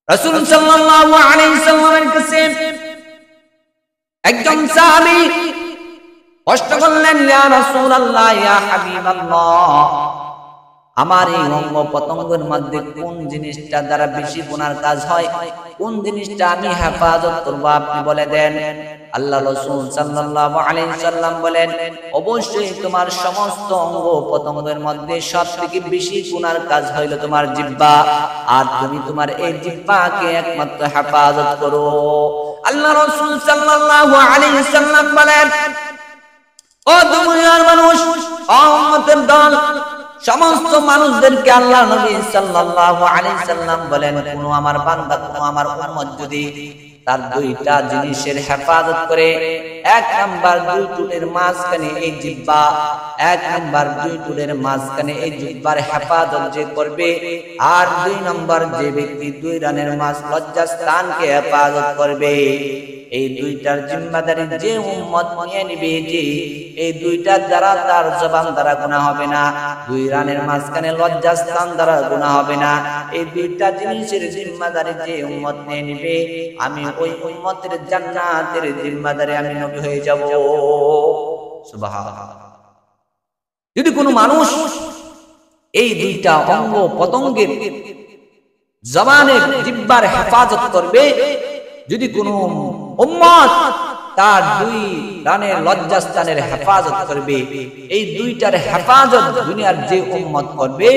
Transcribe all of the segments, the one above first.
রাসূল সাল্লাল্লাহু আলাইহি সাল্লামের কাছে একজন সাহাবী প্রশ্ন করলেন, ইয়া রাসূলুল্লাহ, ইয়া হাবিবাল্লাহ, আমার এই অঙ্গ পতঙ্গের মধ্যে কোন জিনিসটা দ্বারা বেশি গুনার কাজ হয়, কোন জিনিসটা আমি হেফাজত করব, আপনি বলে দেন। আল্লাহ রাসূল সাল্লাল্লাহু আলাইহি সাল্লাম বলেন, অবশ্যই তোমার সমস্ত অঙ্গ পতঙ্গের মধ্যে সবথেকে বেশি গুনার কাজ হইল তোমার জিহ্বা, আর তুমি তোমার এই জিহ্বাকে একমাত্র হেফাজত করো। আল্লাহ রাসূল সাল্লাল্লাহু আলাইহি সাল্লাম বলেন, ও দুনিয়ার মানুষ, ও উম্মতের দল, সমস্ত মানুষদেরকে আল্লাহ নবী সাল্লাল্লাহু আলাইহি সাল্লাম বলেন, কোন আমার বান্দা, কোন আমার উম্মত যদি তার দুইটা জিনিসের হেফাজত করে, এক নাম্বার দুই টুটের মাঝখানে এই জিহ্বা, এক নাম্বার দুই টুটের মাঝখানে এই জিহ্বার হেফাজত যে করবে, আর দুই নাম্বার যে ব্যক্তি দুই রানের মাঝ লজ্জাস্থানকে হেফাজত করবে, এই দুইটার জিম্মাদারি যে উম্মত নিয়ে নিবে, যে এই দুইটার দ্বারা তার জবান দ্বারা গুনাহ হবে না, দুই রানের মাঝখানে লজ্জাস্থান দ্বারা গুনাহ হবে না, এই দুইটা জিনিসের জিম্মাদারি যে উম্মত নিয়ে নিবে, আমি ওই উম্মতের জান্নাতের জিম্মাদারি আমি নবী হয়ে যাব। সুবহানাল্লাহ। যদি কোনো মানুষ এই দুইটা অঙ্গ পতঙ্গের জবানের জিহ্বার হেফাজত করবে, যদি কোনো উম্মত তার দুই রানের লজ্জাস্থানের হেফাজত করবে, এই দুইটার হেফাজত দুনিয়ার যে উম্মত করবে,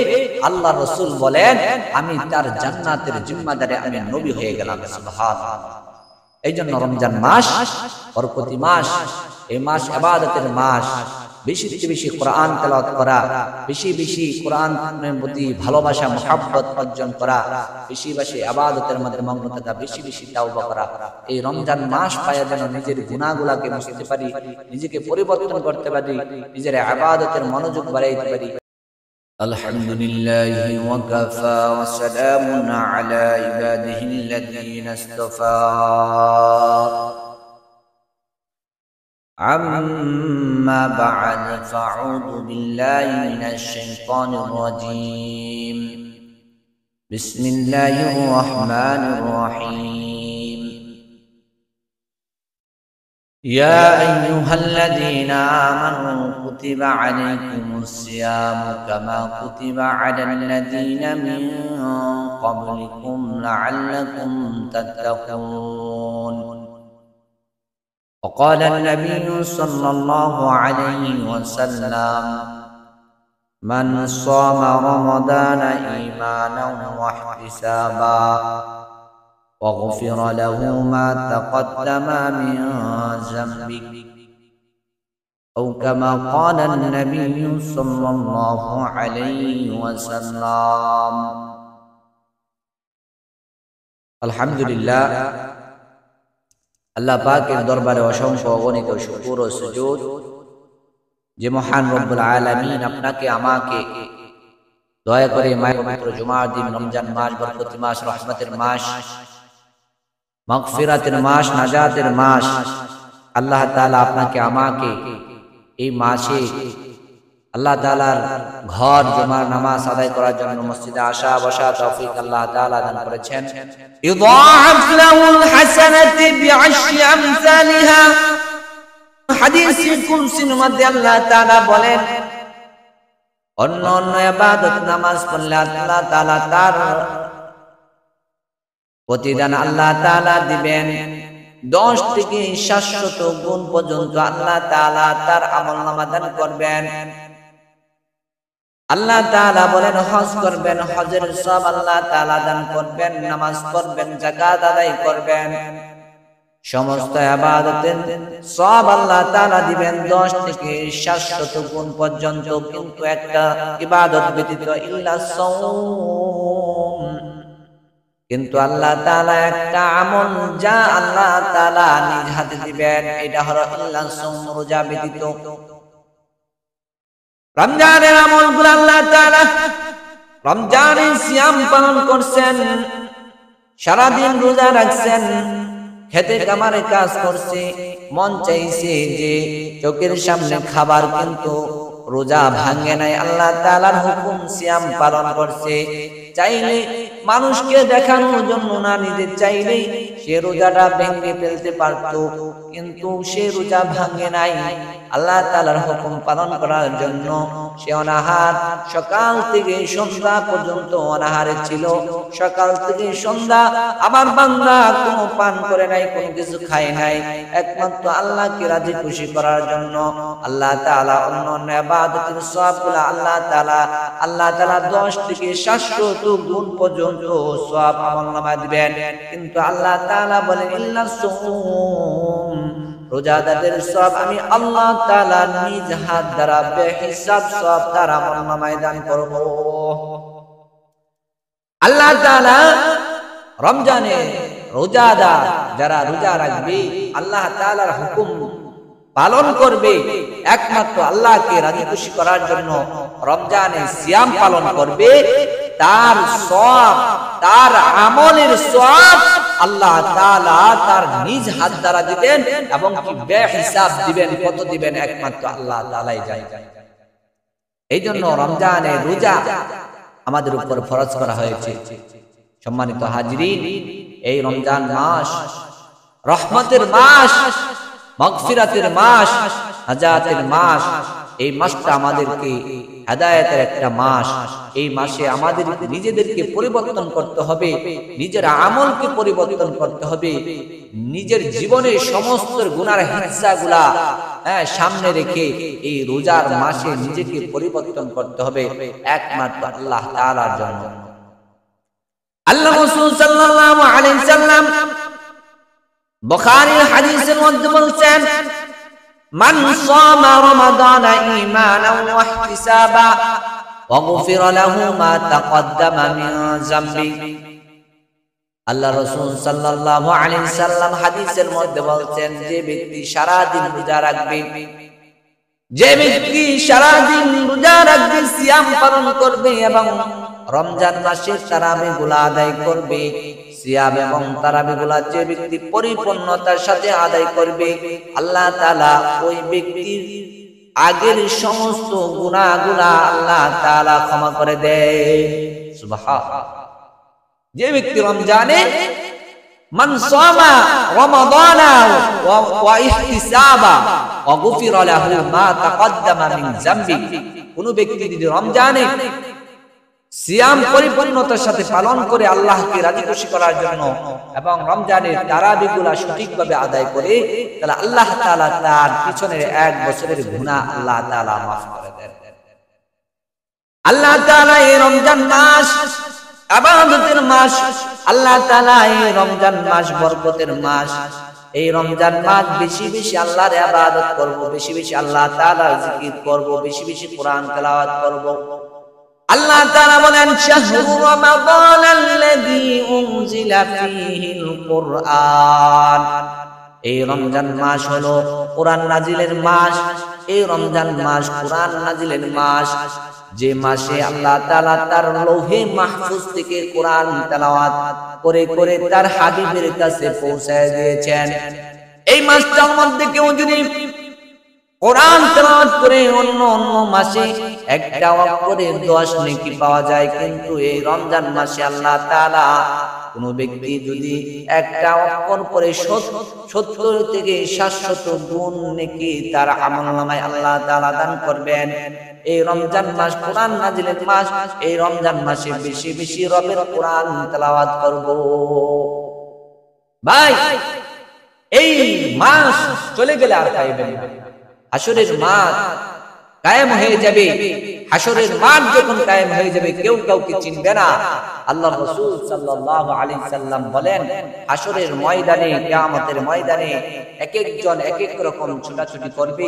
আল্লাহ রাসূল বলেন, আমি তার জান্নাতের জিম্মাদারে আমি নবী হয়ে গেলাম। সুবহানাল্লাহ। এই জন্য রমজান মাস বরকতি মাস, এই মাস ইবাদতের মাস, বেশি বেশি কোরআন তেলাওয়াত করা, বেশি বেশি কোরআনের প্রতি ভালোবাসা মুহাব্বত অর্জন করা, বেশি বেশি ইবাদতের মধ্যে মগ্ন থাকা, বেশি বেশি তাওবা করা, এই রমজান মাস পায়া যেন নিজের গুনাহগুলোকে মুছতে পারি, নিজেকে পরিবর্তন করতে পারি, নিজের ইবাদতের মনোযোগ বাড়াইতে পারি। আলহামদুলিল্লাহি ওয়া কাফা ওয়া সালামুন আলা ইবাদিহিল্লাযীনা ইসতাফা। أما بعد فأعوذ بالله من الشيطان الرجيم. بسم الله الرحمن الرحيم. يا أيها الذين آمنوا كتب عليكم الصيام كما كتب على الذين من قبلكم لعلكم تتقون. وقال النبي صلى الله عليه وسلم: من صام رمضان إيمانا واحتسابا وغفر له ما تقدم من ذنبه، أو كما قال النبي صلى الله عليه وسلم. الحمد لله. আল্লাহ পাকের দরবারে অসংখ্য অগণিত শুকর ও সুজুদ যে মহান রব্বুল আলামিন আপনাকে আমাকে দয়া করে মায়ের পবিত্র জুমার দিন, রমজান মাস, বরকতি মাস, রহমতের মাস, মাগফিরাতের মাস, নাজাতের মাস, আল্লাহ তাআলা আপনাকে আমাকে এই মাসে আল্লাহ তাআলার ঘর জুমার নামাজ আদায় করার জন্য মসজিদে আসা বসা তৌফিক আল্লাহ তাআলা দান করেছেন। ইদাআফ লাহুল হাসানাতি বিআশরি আমসালিহা। হাদিসে কুদসির মধ্যে আল্লাহ তাআলা বলেন, অন্য অন্য ইবাদত নামাজ পড়লে আল্লাহ তাআলা তার প্রতিদান আল্লাহ তাআলা দিবেন 10 থেকে 700 গুণ পর্যন্ত আল্লাহ তাআলা তার আমলনামা দান করবেন। আল্লাহ তাআলা বলেন, হজ করবেন, হজের সওয়াব আল্লাহ তাআলা দান করবেন, নামাজ পড়বেন, যাকাত আদায় করবেন, সমস্ত ইবাদতের সওয়াব আল্লাহ তাআলা দিবেন 10 থেকে 700 গুণ পর্যন্ত। কিন্তু একটা ইবাদত ব্যতীত, ইল্লা সাওম, কিন্তু আল্লাহ তাআলা একটা আমল যা আল্লাহ তাআলা নিজ হাতে দিবেন, এটা হলো ইল্লা সাওম, রোজা ব্যতীত। রমজানের আমলগুলো আল্লাহ তাআলা রমজানে সিয়াম পালন করছেন, সারা দিন রোজা রাখছেন, খেতে কামারে কাজ করছে, মন চাইছে যে চোখের সামনে খাবার, কিন্তু রোজা ভাঙে নাই, আল্লাহ তাআলার হুকুম সিয়াম পালন করছে। চাইলে মানুষকে দেখানোর জন্য না, নিজে চাইলেই সে রোজাটা ভেঙে ফেলতে পারত, কিন্তু সে রোজা ভাঙে নাই। আল্লাহ তাআলার হুকুম পালন করার জন্য সে অনাহার, সকাল থেকে সন্ধ্যা পর্যন্ত অনাহারে ছিল। সকাল থেকে সন্ধ্যা আমার বান্দা কোনো পান করে নাই, কোনো কিছু খায় নাই, একমাত্র আল্লাহকে রাজি খুশি করার জন্য। আল্লাহ তাআলা অন্য ইবাদতের সওয়াবগুলো আল্লাহ তাআলা 10 থেকে 700 গুণ পর্যন্ত সওয়াব আমলনামায় দিবেন। কিন্তু আল্লাহ তাআলা বলেন ইল্লা সুম, রোজাদারদের সওয়াব আমি আল্লাহ তাআলা নিজ হাত দ্বারা বেহিসাব সওয়াব তার আমলনামায় দান করব। আল্লাহ তাআলা রমজানে রোজাদার যারা রোজা রাখবে, আল্লাহ তাআলার হুকুম পালন করবে, একমাত্র আল্লাহকে রাজি খুশি করার জন্য রমজানে সিয়াম পালন করবে, তার সওয়াব, তার আমলের সওয়াব আল্লাহ তাআলা তার নিজ হাত দ্বারা দিবেন এবং কি বেহিসাব দিবেন। কত দিবেন একমাত্র আল্লাহ তাআলাই জানেন। এই জন্য রমজানে রোজা আমাদের উপর ফরজ করা হয়েছে। সম্মানিত হাজিরিন, এই রমজান মাস রহমতের মাস, মাগফিরাতের মাস, নাজাতের মাস। এই মাসটা আমাদেরকে হেদায়েতের একটা মাস। এই মাসে আমাদের নিজেদেরকে পরিবর্তন করতে হবে, নিজের আমলকে পরিবর্তন করতে হবে, নিজের জীবনের সমস্ত গুনার হিস্সাগুলা সামনে রেখে এই রোজার মাসে নিজেকে পরিবর্তন করতে হবে একমাত্র আল্লাহ তাআলার জন্য। আল্লাহ রাসূল সাল্লাল্লাহু আলাইহি সাল্লাম বুখারীর হাদিসের মধ্যে বলেছেন, মান সামা রমাদানা ঈমানান ওয়া ইহতিসাবা ওয়া গুফিরা লাহু মা তাকদ্দামা মিন যামবি। আল্লাহ রাসূল সাল্লাল্লাহু আলাইহি সাল্লাম হাদিসের মধ্যে বলেছেন, যে ব্যক্তি সারা দিন রোজা রাখবে, যে ব্যক্তি সারা দিন রোজা রাখবে, সিয়াম পালন করবে এবং রমজান মাসের তারাবিগুলো আদায় করবে, সিয়াম এবং তারাবিগুলো যে ব্যক্তি পরিপূর্ণতার সাথে আদায় করবে, আল্লাহ তাআলা ওই ব্যক্তির আগের সমস্ত গুনাহগুলো আল্লাহ তাআলা ক্ষমা করে দেয়। সুবহানাল্লাহ। যে ব্যক্তি রমজানে মান সামা রমাদানা ওয়া ইহতিসাবা ওয়া গুফিরা লাহু মা তাকদ্দামা মিন যামবি, কোন ব্যক্তি যদি রমজানে সিয়াম পরিপূর্ণতার সাথে পালন করে আল্লাহকে রাজি খুশি করার জন্য এবং রমজানের তারাবিগুলা সঠিকভাবে আদায় করে, তাহলে আল্লাহ তাআলা তার পিছনের 1 বছরের গুনাহ আল্লাহ তাআলা মাফ করে দেন। আল্লাহ তাআলা এই রমজান মাস ইবাদতের মাস, আল্লাহ তাআলা এই রমজান মাস বরকতের মাস। এই রমজান মাস বেশি বেশি আল্লাহর ইবাদত করব, বেশি বেশি আল্লাহ তাআলার জিকির করব, বেশি বেশি কোরআন তেলাওয়াত করব। আল্লাহ তাআলা বলেন, শাহরু রমাদানাল্লাযী উনজিলা ফীহিল কুরআন, এই রমজান মাস হলো কোরআন নাজিলের মাস। এই রমজান মাস কোরআন নাজিলের মাস, যে মাসে আল্লাহ তাআলা তার লৌহে মাহফুজ থেকে কোরআন তেলাওয়াত করে করে তার হাবিবের কাছে পৌঁছায় দিয়েছেন। এই মাসটার মধ্যে কেউ যদি কোরআন তেলাওয়াত করে অন্য অন্য মাসে একটা অক্ষরে 10 নেকি পাওয়া যায়, কিন্তু এই রমজান মাসে আল্লাহ তাআলা কোন ব্যক্তি যদি একটা অক্ষর পড়ে 70 থেকে 700 গুণ নেকি তার আমলনামায় আল্লাহ তাআলা দান করবেন। এই রমজান মাস কোরআন নাজিলের মাস। এই রমজান মাসে বেশি বেশি রবের কোরআন তেলাওয়াত করব। ভাই, এই মাস চলে গেলে আর পাইবেন না। হাসরের মাঠ কায়েম হয়ে যাবে। হাসরের মাঠ যখন কায়েম হয়ে যাবে, কেউ কাউকে চিনবে না। আল্লাহ রাসূল সাল্লাল্লাহু আলাইহি সাল্লাম বলেন, হাসরের ময়দানে, কিয়ামতের ময়দানে এক একজন এক এক রকম ছোটাছুটি করবে,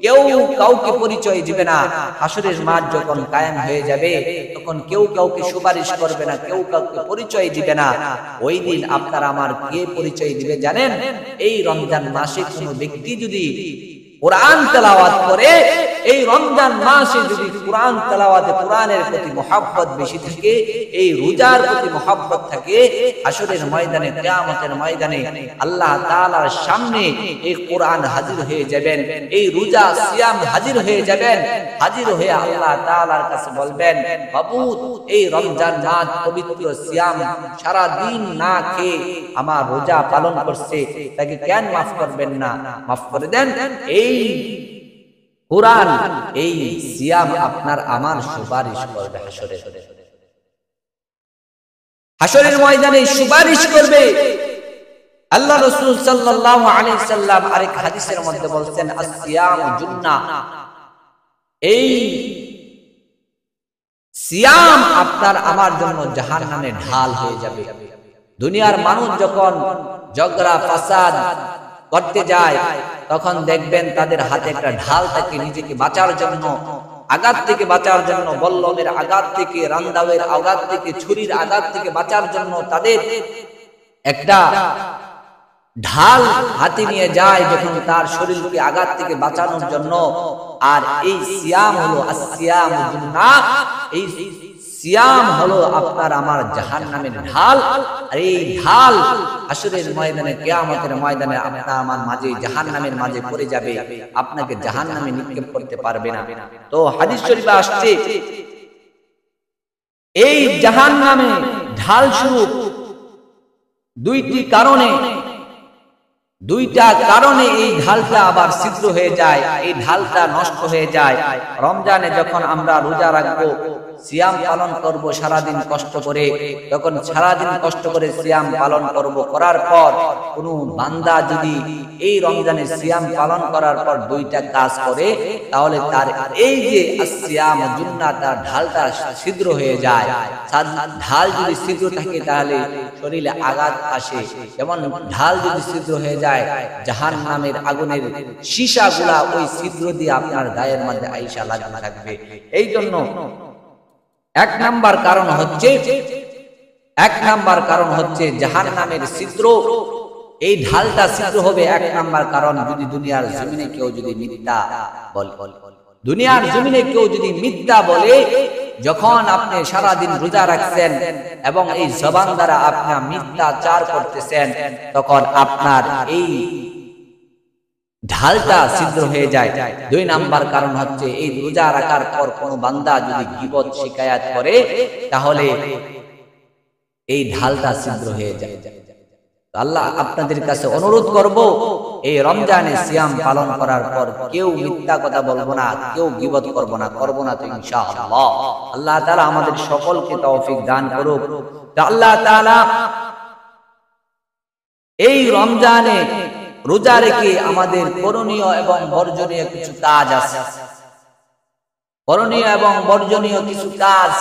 কেউ কাউকে পরিচয় দিবে না। হাসরের মাঠ যখন কায়েম হয়ে যাবে, তখন কেউ কাউকে সুপারিশ করবে না, কেউ কাউকে পরিচয় দিবে না। ওই দিন আপনার আমার কে পরিচয় দিবে জানেন? এই রমজান মাসে কোনো ব্যক্তি যদি কোরআন তেলাওয়াত করে, এই রমজান মাসে যদি কোরআন তেলাওয়াতে কোরআনের প্রতি মহব্বত বেশি থাকে, এই রোজার প্রতি মহব্বত থাকে, হাসরের ময়দানে, কিয়ামতের ময়দানে আল্লাহ তাআলার সামনে এই কোরআন হাজির হয়ে যাবেন, এই রোজা সিয়াম হাজির হয়ে যাবেন। হাজির হয়ে আল্লাহ তাআলার কাছে বলবেন, মাবুদ, এই রমজান মাস পবিত্র সিয়াম সারা দিন না খেয়ে আমার রোজা পালন করছে, তাকে কেন মাফ করবেন না? মাফ করে দেন। এই কোরআন, এই সিয়াম আপনার আমার সুপারিশ করবে হাসরের ময়দানে সুপারিশ করবে। আল্লাহ রাসূল সাল্লাল্লাহু আলাইহি সাল্লাম আরেক হাদিসের মধ্যে বলছেন, আসিয়ামু জুন্নাহ, এই সিয়াম আপনার আমার জন্য জাহান্নামের ঢাল হয়ে যাবে। দুনিয়ার মানুষ যখন ঝগড়া ফাসাদ করতে যায়, তখন দেখবেন তাদের হাতে একটা ঢাল থাকে, নিজেকে বাঁচার জন্য, আঘাত থেকে বাঁচার জন্য, বল্লমের আঘাত থেকে, রান্দাওয়ের আঘাত থেকে, ছুরির আঘাত থেকে বাঁচার জন্য তাদের একটা ঢাল হাতে নিয়ে যায়, যখন তার শরীরকে আঘাত থেকে বাঁচানোর জন্য। আর এই সিয়াম হলো আসিয়ামু জুন্নাহ, এই সিয়াম হলো আপনার আমার জাহান্নামের ঢাল। আর এই ঢাল হাসরের ময়দানে, কিয়ামতের ময়দানে আপনার আমার মাঝে, জাহান্নামের মাঝে পড়ে যাবে, আপনাকে জাহান্নামে নিক্ষেপ করতে পারবে না। তো হাদিস শরীফে আসছে, এই জাহান্নামে ঢাল স্বরূপ দুইটা কারণে এই ঢালটা আবার ছিদ্র হয়ে যায়, এই ঢালটা নষ্ট হয়ে যায়। রমজানে যখন আমরা রোজা রাখবো, সিয়াম পালন করব সারাদিন কষ্ট করে, তখন সারাদিন কষ্ট করে সিয়াম পালন করব, করার পর কোনো বান্দা যদি এই রমজানে সিয়াম পালন করার পর দুইটা কাজ করে, তাহলে তার এই যে সিয়াম জুন্নাহ, তার ঢালটা ছিদ্র হয়ে যায়। ঢাল যদি ছিদ্র থাকে তাহলে শরীরে আঘাত আসে, যেমন ঢাল যদি ছিদ্র হয়ে যায়, জাহান্নামের আগুনের সীসাগুলা ওই ছিদ্র দিয়ে আপনার গায়ের মধ্যে আইসা লাগতে থাকবে। এই জন্য এক নাম্বার কারণ হচ্ছে জাহান্নামের ছিদ্র, এই ঢালটা ছিদ্র হবে। এক নাম্বার কারণ, যদি দুনিয়ার জমিনে কেউ যদি মিথ্যা বলে, দুনিয়ার জমিনে কেউ যদি মিথ্যা বলে, যখন আপনি সারাদিন রোজা রাখছেন এবং এই জবান দ্বারা আপনি মিথ্যাচার করতেছেন, তখন আপনার এই ঢালটা ছিদ্র হয়ে যায়। দুই নাম্বার কারণ হচ্ছে, এই রোজা রাখার পর কোন বান্দা যদি গীবত শিকায়াত করে, তাহলে এই ঢালটা ছিদ্র হয়ে যায়। আল্লাহ আপনাদের কাছে অনুরোধ করব, এই রমজানে সিয়াম পালন করার পর কেউ মিথ্যা কথা বলবো না, কেউ গীবত করব না তো ইনশাআল্লাহ। আল্লাহ তাআলা আমাদের সকলকে তৌফিক দান করুক। তো আল্লাহ তাআলা এই রমজানে রোজা রেখে আমাদের করণীয় এবং বর্জনীয় কিছু কাজ আছে, করণীয় এবং বর্জনীয় কিছু কাজ,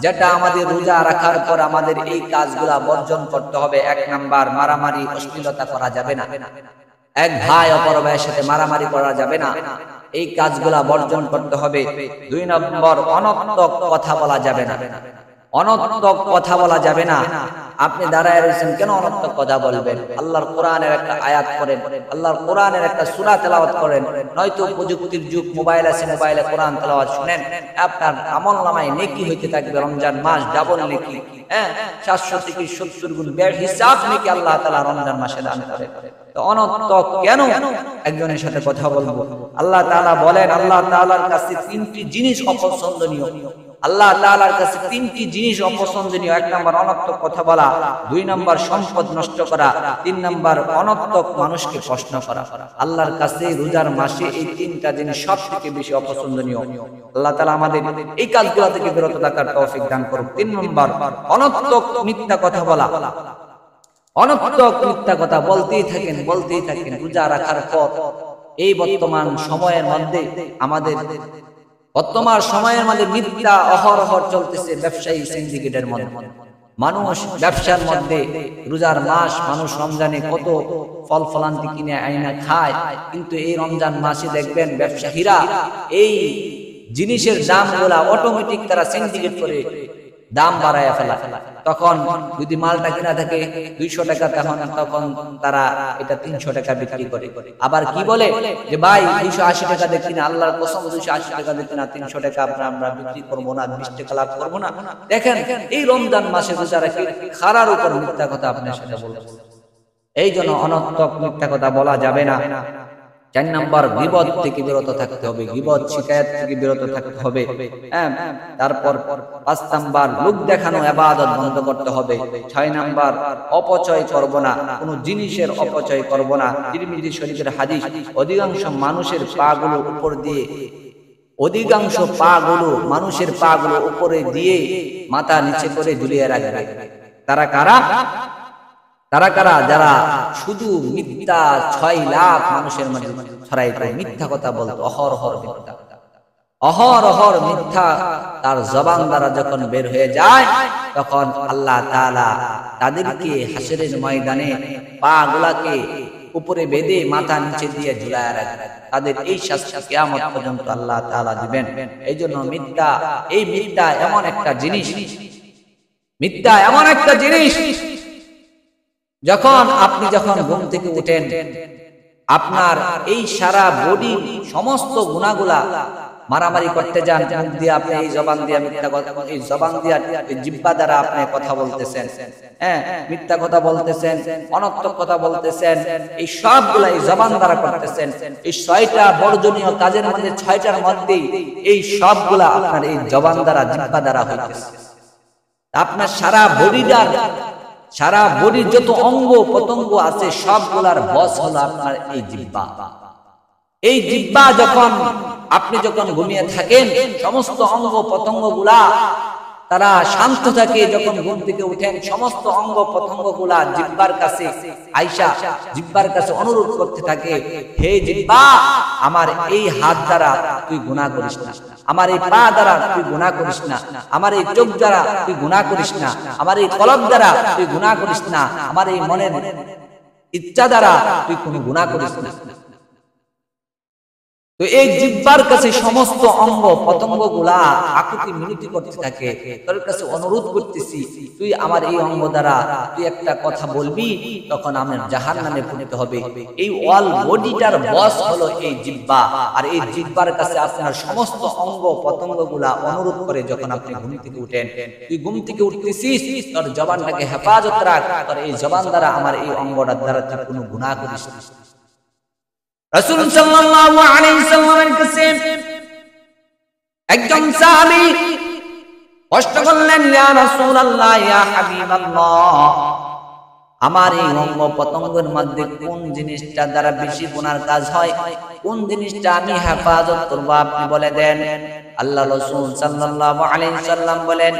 যেটা আমাদের রোজা রাখার পর আমাদের এই কাজগুলা বর্জন করতে হবে। এক নাম্বার, মারামারি অশ্লীলতা করা যাবে না, এক ভাই অপর ভাইয়ের সাথে মারামারি করা যাবে না, এই কাজগুলা বর্জন করতে হবে। দুই নম্বর, অনর্থক কথা বলা যাবে না, অনর্থক কথা বলা যাবে না। আপনি দাঁড়ায় রয়েছেন, কেন অনর্থক কথা বলবেন? আল্লাহর কোরআনের একটা আয়াত করেন, আল্লাহর কোরআনের একটা সূরা তেলাওয়াত করেন, নয়তো প্রযুক্তির যুগ, মোবাইল আছে, মোবাইলে কোরআন তেলাওয়াত শুনেন, আপনার আমলনামায় নেকি হইতে থাকবে। রমজান মাস ডাবল নেকি, 700 থেকে 70 গুণ বেহিসাব নেকি আল্লাহ তাআলা রমজান মাসে দান করেন। তো অনর্থক কেন একজনের সাথে কথা বলবো? আল্লাহ তাআলা বলেন, আল্লাহ তাআলার কাছে তিনটি জিনিস অপছন্দনীয়। আল্লাহ তাআলার কাছে তিনটি জিনিস অপছন্দনীয়। এক নাম্বার, অনর্থক কথা বলা। দুই নাম্বার, সম্পদ নষ্ট করা। তিন নাম্বার, অনর্থক মানুষকে প্রশ্ন করা। আল্লাহর কাছে রোজার মাসে এই তিনটা জিনিস সবথেকে বেশি অপছন্দনীয়। আল্লাহ তাআলা আমাদের এই কাজগুলো থেকে বিরত থাকার তৌফিক দান করুন। তিন নাম্বার, অনর্থক মিথ্যা কথা বলা। অনর্থক মিথ্যা কথা বলতেই থাকেন রোজা রাখার পর। এই বর্তমান সময়ের মধ্যে মিথ্যা অহরহ চলতেছে ব্যবসায়ী সিন্ডিকেটের মধ্যে। মানুষ ব্যবসার মধ্যে, রোজার মাস, মানুষ রমজানে কত ফল ফলান্তি কিনে আইনা খায়, কিন্তু এই রমজান মাসে দেখবেন ব্যবসায়ীরা এই জিনিসের দামগুলা অটোমেটিক তারা সিন্ডিকেট করে দাম বাড়ায় ফেলা। তখন যদি মালটা কিনা থাকে 200 টাকা, তখন তারা এটা 300 টাকা বিক্রি করে। আবার কি বলে যে ভাই 280 টাকা দেখি না, আল্লাহর কসম 280 টাকা দেখি না, 300 টাকা আমরা বিক্রি করবো না, 20 টাকা লাভ করবো না। দেখেন এই রমজান মাসে যারা খারার উপর মিথ্যা কথা আপনার সাথে বলছে। এই জন্য অনর্থক মিথ্যা কথা বলা যাবে না। 4 নাম্বার গীবত থেকে বিরত থাকতে হবে, গীবত শিকায়াত থেকে বিরত থাকতে হবে। তারপর 5 নাম্বার লোক দেখানো ইবাদত বন্ধ করতে হবে। 6 নাম্বার অপচয় করব না, কোনো জিনিসের অপচয় করব না। তিরমিজি শরীফের হাদিস, অধিকাংশ মানুষের পাগুলো উপরে দিয়ে মাথা নিচে করে ঝুলিয়ে রাখবে। তারা কারা? যারা শুধু মিথ্যা 6 লাখ মানুষের মধ্যে ছড়াইতো, মিথ্যা কথা বলতো, অহরহর মিথ্যা তার জবান দ্বারা যখন বের হয়ে যায়, তখন আল্লাহ তাআলা তাদেরকে হাসরের ময়দানে পা গুলাকে উপরে বেঁধে মাথা নিচে দিয়ে ঝুলায় রাখবেন। তাদের এই শাস্তি কিয়ামত পর্যন্ত আল্লাহ তাআলা দিবেন। এই জন্য মিথ্যা এমন একটা জিনিস, যখন আপনি ঘুম থেকে উঠেন, আপনার এই সারা বডি সমস্ত গুনাহগুলা মারামারি করতে যান, মুখ দিয়ে আপনি এই জবান দিয়ে মিথ্যা কথা, এই জবান দিয়ে জিহ্বা দ্বারা আপনি কথা বলতেছেন, মিথ্যা কথা বলতেছেন, অনর্থক কথা বলতেছেন, এই সবগুলা এই জবান দ্বারা করতেছেন। এই 6টা বর্জনীয় কাজের মধ্যে 6টার মধ্যে এই সবগুলা আপনার এই জবান দ্বারা, জিহ্বা দ্বারা হইতেছে। আপনার সারা বডির যত অঙ্গ প্রত্যঙ্গ আছে সবগুলার বস হলো আপনার এই জিহ্বা। এই জিহ্বা আপনি যখন ঘুমিয়ে থাকেন, সমস্ত অঙ্গ প্রত্যঙ্গগুলা তারা শান্ত থাকে। যখন ঘুম থেকে উঠেন, সমস্ত অঙ্গ প্রত্যঙ্গগুলা জিহ্বার কাছে আয়েশা, জিহ্বার কাছে অনুরোধ করতে থাকে, হে জিহ্বা, আমার এই হাত দ্বারা তুই গুনাহ করিস না, আমার এই পা দ্বারা তুই গুনাহ করিস না, আমার এই চোখ দ্বারা তুই গুনাহ করিস না, আমার এই কলব দ্বারা তুই গুনাহ করিস না, আমার এই মনের ইচ্ছা দ্বারা তুই কোনো গুনাহ করিস না। তো এই জিহ্বার কাছে সমস্ত অঙ্গ প্রত্যঙ্গগুলা আকুতি মিনতি করতে থাকে, তোর কাছে অনুরোধ করতেছি, তুই আমার এই অঙ্গ দ্বারা তুই একটা কথা বলবি, তখন আমার জাহান্নামে পড়তে হবে। এই অল বডিটার বস হলো এই জিহ্বা। আর এই জিহ্বার কাছে আপনার সমস্ত অঙ্গ প্রত্যঙ্গগুলা অনুরোধ করে, যখন আপনি ঘুম থেকে উঠেন, তুই ঘুম থেকে উঠতেছিস, তোর জবানটাকে হেফাজত রাখ, তোর এই জবান দ্বারা আমার এই অঙ্গটার দ্বারা তুই কোনো গুনাহ করিস না। রাসূল সাল্লাল্লাহু আলাইহি সাল্লামের কাছে একজন সাহাবী প্রশ্ন করলেন, ইয়া রাসূলুল্লাহ, ইয়া হাবিবাল্লাহ, আমার এই অঙ্গ প্রত্যঙ্গের মধ্যে কোন জিনিসটা দ্বারা বেশি গুনার কাজ হয়, কোন জিনিসটা আমি হেফাজত করব, আপনি বলে দেন। আল্লাহ রাসূল সাল্লাল্লাহু আলাইহি সাল্লাম বলেন,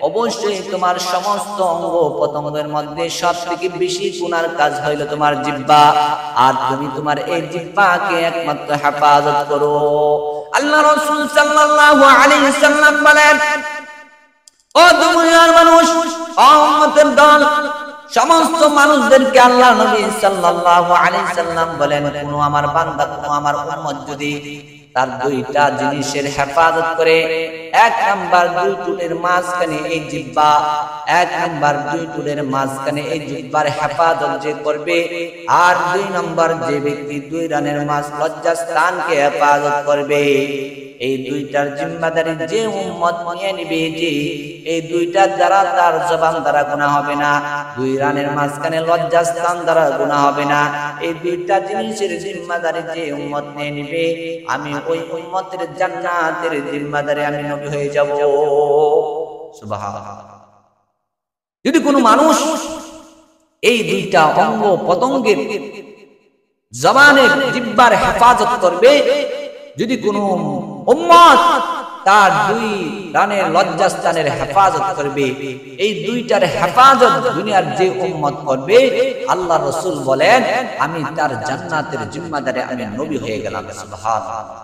অবশ্যই তোমার সমস্ত অঙ্গ প্রত্যঙ্গের মধ্যে সবথেকে বেশি গুনার কাজ হইল তোমার জিহ্বা, আর তুমি তোমার এই জিহ্বাকে একমাত্র হেফাজত করো। আল্লাহ রাসূল সাল্লাল্লাহু আলাইহি সাল্লাম বলেন, ও দুনিয়ার মানুষ, ও উম্মতের দল, সমস্ত মানুষদেরকে আল্লাহ নবী সাল্লাল্লাহু আলাইহি সাল্লাম বলেন, কোন আমার বান্দা, কোন আমার উম্মত যদি তার 2টা জিনিসের হেফাজত করে, 1 নাম্বার 2 টুলের মাঝখানে এই জিহ্বা, 1 নাম্বার 2 টুলের মাঝখানে এই জিহ্বার হেফাজত যে করবে, আর 2 নাম্বার যে ব্যক্তি 2 রানের মাঝ লজ্জাস্থানকে হেফাজত করবে, এই 2টার জিম্মাদারি যে উম্মত নিয়ে নিবে, যে এই 2টার দ্বারা তার জবান দ্বারা গুনাহ হবে না, 2 রানের মাঝখানে লজ্জাস্থান দ্বারা গুনাহ হবে না, এই 2টা জিনিসের জিম্মাদারি যে উম্মত নিয়ে নিবে, আমি ওই উম্মতের জান্নাতের জিম্মাদারি আমি নবী হয়ে যাব। সুবহানাল্লাহ। যদি কোনো মানুষ এই 2টা অঙ্গ প্রত্যঙ্গের, জবানের, জিহ্বার হেফাজত করবে, যদি কোনো উম্মত তার 2 রানের লজ্জাস্থানের হেফাজত করবে, এই 2টার হেফাজত দুনিয়ার যে উম্মত করবে, আল্লাহ রাসূল বলেন, আমি তার জান্নাতের জিম্মাদারে আমি নবী হয়ে গেলাম। সুবহানাল্লাহ।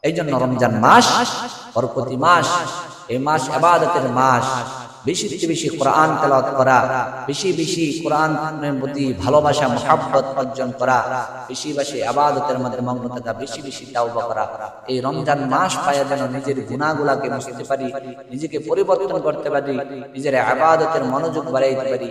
এই জন্য রমজান মাস বরকতি মাস, এই মাস ইবাদতের মাস, বেশি বেশি কোরআন তেলাওয়াত করা, বেশি বেশি কোরআনের প্রতি ভালোবাসা মহব্বত অর্জন করা, বেশি বেশি ইবাদতের মধ্যে মগ্ন থাকা, বেশি বেশি তাওবা করা। এই রমজান মাস পায়া যেন নিজের গুনাহগুলোকে মুছতে পারি, নিজেকে পরিবর্তন করতে পারি, নিজের ইবাদতের মনোযোগ বাড়াইতে পারি।